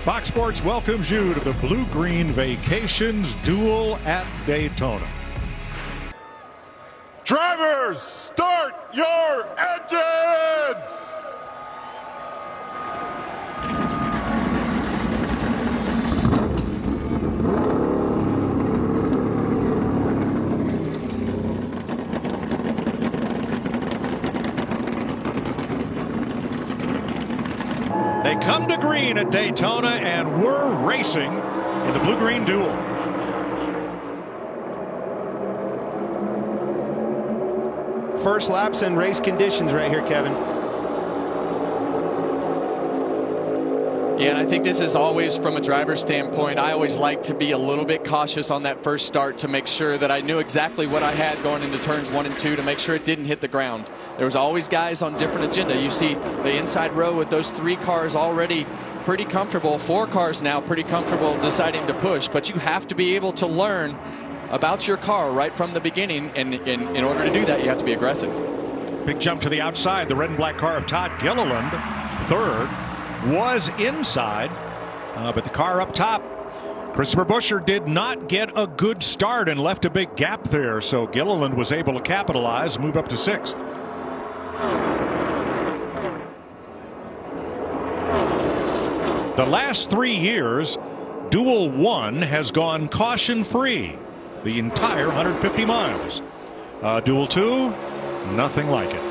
Fox Sports welcomes you to the Bluegreen Vacations Duel at Daytona. Drivers, start your engines! They come to green at Daytona, and we're racing in the Bluegreen Duel. First laps and race conditions right here, Kevin. Yeah, and I think this is always, from a driver's standpoint, I always like to be a little bit cautious on that first start to make sure that I knew exactly what I had going into turns 1 and 2 to make sure it didn't hit the ground. There was always guys on different agenda. You see the inside row with those 3 cars already pretty comfortable, 4 cars now pretty comfortable deciding to push, but you have to be able to learn about your car right from the beginning, and in order to do that, you have to be aggressive. Big jump to the outside. The red and black car of Todd Gilliland, third, was inside, but the car up top, Christopher Buescher, did not get a good start and left a big gap there, so Gilliland was able to capitalize, move up to 6th. The last 3 years, Duel 1 has gone caution-free the entire 150 miles. Duel 2, nothing like it.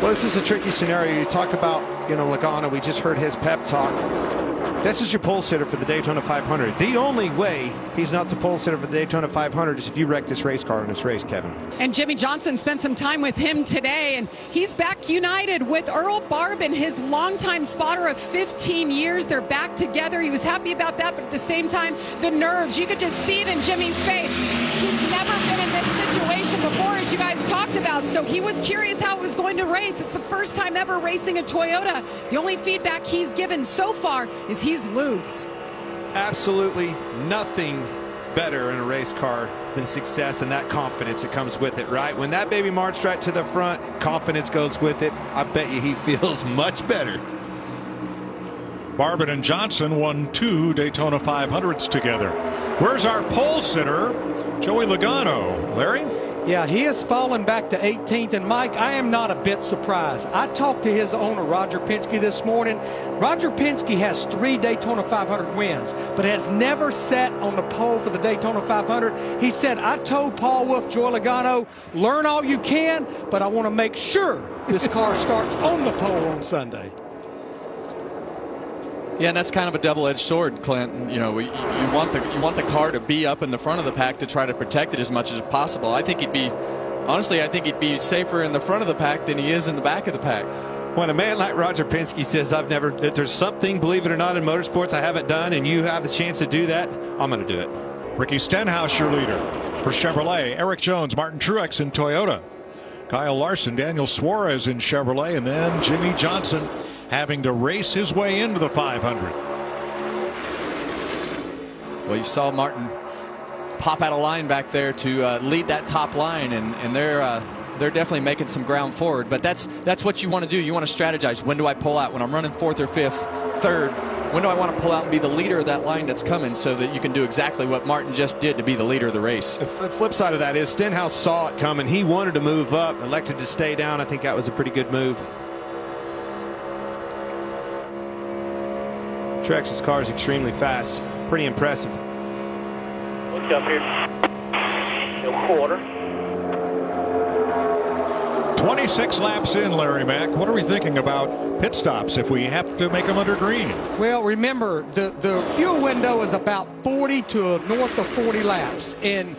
Well, this is a tricky scenario. You talk about, Logano. We just heard his pep talk. This is your pole sitter for the Daytona 500. The only way he's not the pole sitter for the Daytona 500 is if you wreck this race car in this race, Kevin. And Jimmie Johnson spent some time with him today, and he's back united with Earl Barbin, his longtime spotter of 15 years. They're back together. He was happy about that, but at the same time, the nerves, you could just see it in Jimmy's face. He's never been in this situation before, as you guys talked about, so he was curious how it was going to race. It's the first time ever racing a Toyota. The only feedback he's given so far is he's loose. Absolutely nothing better in a race car than success and that confidence that comes with it, right? When that baby marched right to the front, confidence goes with it. I bet you he feels much better. Barbin and Johnson won 2 Daytona 500s together. Where's our pole sitter, Joey Logano? Larry? Yeah, he has fallen back to 18th, and Mike, I am not a bit surprised. I talked to his owner, Roger Penske, this morning. Roger Penske has 3 Daytona 500 wins, but has never sat on the pole for the Daytona 500. He said, I told Paul Wolf, Joey Logano, learn all you can, but I want to make sure this car starts on the pole on Sunday. Yeah, and that's kind of a double-edged sword, Clint. You want the car to be up in the front of the pack to try to protect it as much as possible. I think he'd be safer in the front of the pack than he is in the back of the pack. When a man like Roger Penske says, that there's something, believe it or not, in motorsports I haven't done, and you have the chance to do that, I'm going to do it. Ricky Stenhouse, your leader for Chevrolet. Eric Jones, Martin Truex in Toyota. Kyle Larson, Daniel Suarez in Chevrolet, and then Jimmie Johnson having to race his way into the 500. Well, you saw Martin pop out of line back there to lead that top line, and they're definitely making some ground forward. But that's what you want to do. You want to strategize. When do I pull out? When I'm running 4th or 5th, 3rd, when do I want to pull out and be the leader of that line that's coming, so that you can do exactly what Martin just did to be the leader of the race? The flip side of that is Stenhouse saw it coming. He wanted to move up, elected to stay down. I think that was a pretty good move. Truex's car is extremely fast. Pretty impressive. What's up here? No quarter. 26 laps in, Larry Mack. What are we thinking about pit stops if we have to make them under green? Well, remember, the fuel window is about 40 to north of 40 laps, and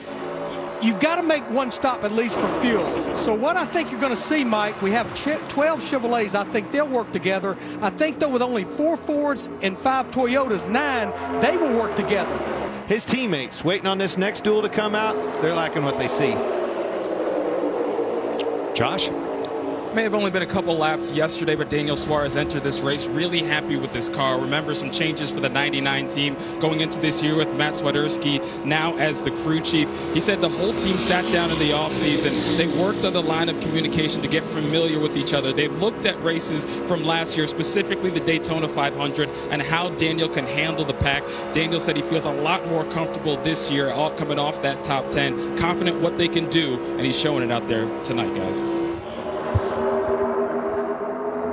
you've got to make one stop at least for fuel. So what I think you're going to see, Mike, we have 12 Chevrolets. I think they'll work together. I think, though, with only 4 Fords and 5 Toyotas, 9, they will work together. His teammates waiting on this next duel to come out, they're liking what they see. Josh? may have only been a couple laps yesterday, but Daniel Suarez entered this race really happy with his car. Remember some changes for the 99 team going into this year with Matt Swiderski now as the crew chief. He said the whole team sat down in the offseason. They worked on the line of communication to get familiar with each other. They've looked at races from last year, specifically the Daytona 500, and how Daniel can handle the pack. Daniel said he feels a lot more comfortable this year, all coming off that top 10, confident what they can do, and he's showing it out there tonight, guys.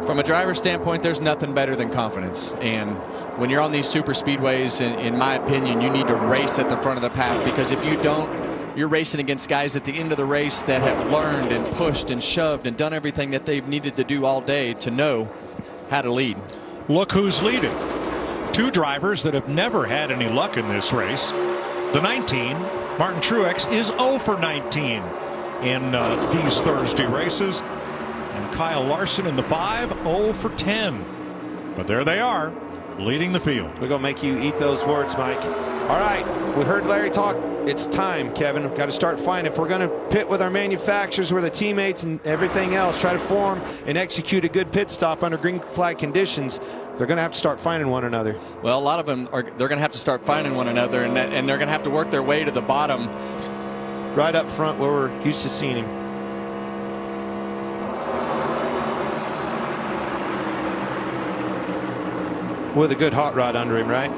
From a driver's standpoint, there's nothing better than confidence. And when you're on these super speedways, in my opinion, you need to race at the front of the pack, because if you don't, you're racing against guys at the end of the race that have learned and pushed and shoved and done everything that they've needed to do all day to know how to lead. Look who's leading. Two drivers that have never had any luck in this race. The 19, Martin Truex, is 0 for 19 in these Thursday races. And Kyle Larson in the 5, 0 for 10. But there they are, leading the field. We're going to make you eat those words, Mike. All right, we heard Larry talk. It's time, Kevin. We've got to start finding. If we're going to pit with our manufacturers, with the teammates and everything else, try to form and execute a good pit stop under green flag conditions, they're going to have to start finding one another. Well, a lot of them they're going to have to start finding one another, and they're going to have to work their way to the bottom. Right up front where we're used to seeing him. With a good hot rod under him, right?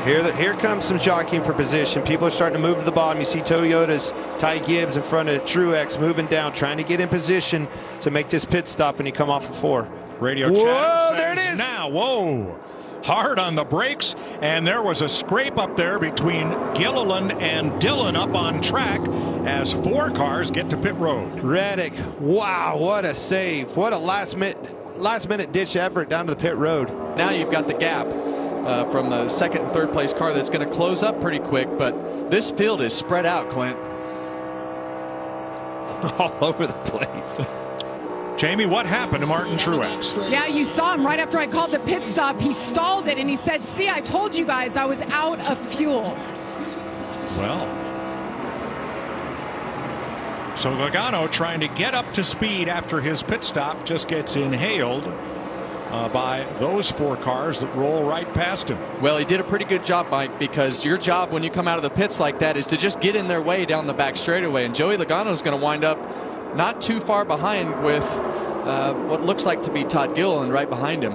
Here comes some jockeying for position. People are starting to move to the bottom. You see Toyota's Ty Gibbs in front of Truex moving down, trying to get in position to make this pit stop, and he come off of 4. Radio Whoa, chat there it is. Now, whoa. Hard on the brakes, and there was a scrape up there between Gilliland and Dillon up on track as 4 cars get to pit road. Reddick, wow, what a save. What a last minute ditch effort down to the pit road. Now you've got the gap from the second and third place car that's going to close up pretty quick, but this field is spread out, Clint. All over the place. Jamie, what happened to Martin Truex? Yeah, you saw him right after I called the pit stop. He stalled it, and he said, see, I told you guys I was out of fuel. Well, so Logano, trying to get up to speed after his pit stop, just gets inhaled by those 4 cars that roll right past him. Well, he did a pretty good job, Mike, because your job when you come out of the pits like that is to just get in their way down the back straightaway, and Joey Logano is going to wind up not too far behind with what looks like to be Todd Gilliland right behind him.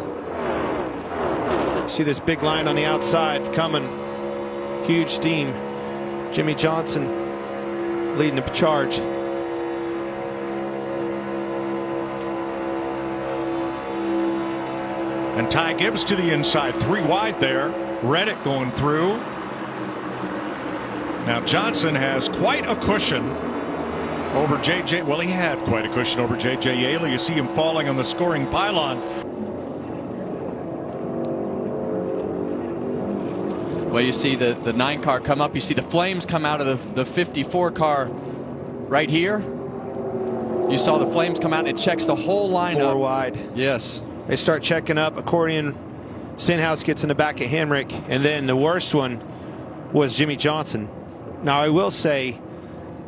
See this big line on the outside coming. Huge steam. Jimmy Johnson leading the charge. And Ty Gibbs to the inside, 3 wide there. Reddick going through. Now Johnson has quite a cushion over J.J. Well, he had quite a cushion over J.J. Yaley. You see him falling on the scoring pylon. Well, you see the 9 car come up. You see the flames come out of the 54 car right here. You saw the flames come out, and it checks the whole lineup. 4 wide. Yes. They start checking up. Accordion Stenhouse gets in the back of Hemrick, and then the worst one was Jimmy Johnson. Now, I will say,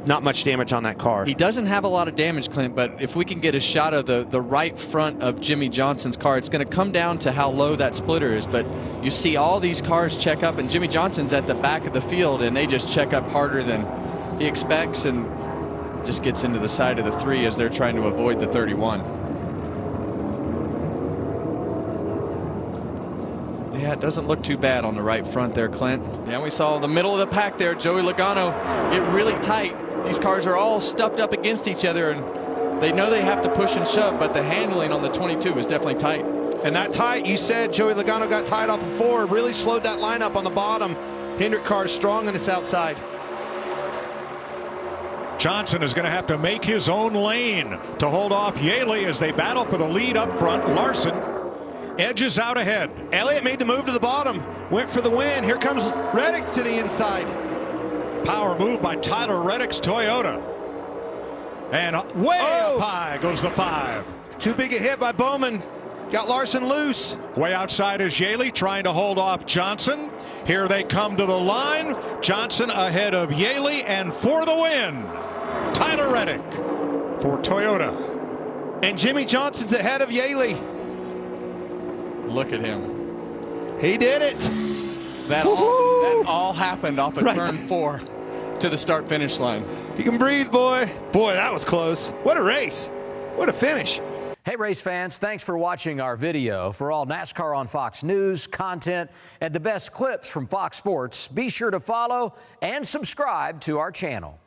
not much damage on that car. He doesn't have a lot of damage, Clint, but if we can get a shot of the right front of Jimmy Johnson's car, it's going to come down to how low that splitter is. But you see all these cars check up, and Jimmy Johnson's at the back of the field, and they just check up harder than he expects and just gets into the side of the 3 as they're trying to avoid the 31. Yeah, it doesn't look too bad on the right front there, Clint. Yeah, we saw the middle of the pack there, Joey Logano get really tight. These cars are all stuffed up against each other, and they know they have to push and shove, but the handling on the 22 is definitely tight. And that tight, you said Joey Logano got tight off of 4, really slowed that lineup on the bottom. Hendrick car strong on this outside. Johnson is going to have to make his own lane to hold off Yaley as they battle for the lead up front. Larson edges out ahead. Elliott made the move to the bottom, went for the win. Here comes Reddick to the inside. Power move by Tyler Reddick's Toyota. And way up high goes the 5. Too big a hit by Bowman. Got Larson loose. Way outside is Yaley trying to hold off Johnson. Here they come to the line. Johnson ahead of Yaley, and for the win, Tyler Reddick for Toyota. And Jimmy Johnson's ahead of Yaley. Look at him. He did it. That all happened off of turn 4 to the start-finish line. You can breathe, boy. Boy, that was close. What a race. What a finish. Hey, race fans, thanks for watching our video. For all NASCAR on Fox News, content, and the best clips from Fox Sports, be sure to follow and subscribe to our channel.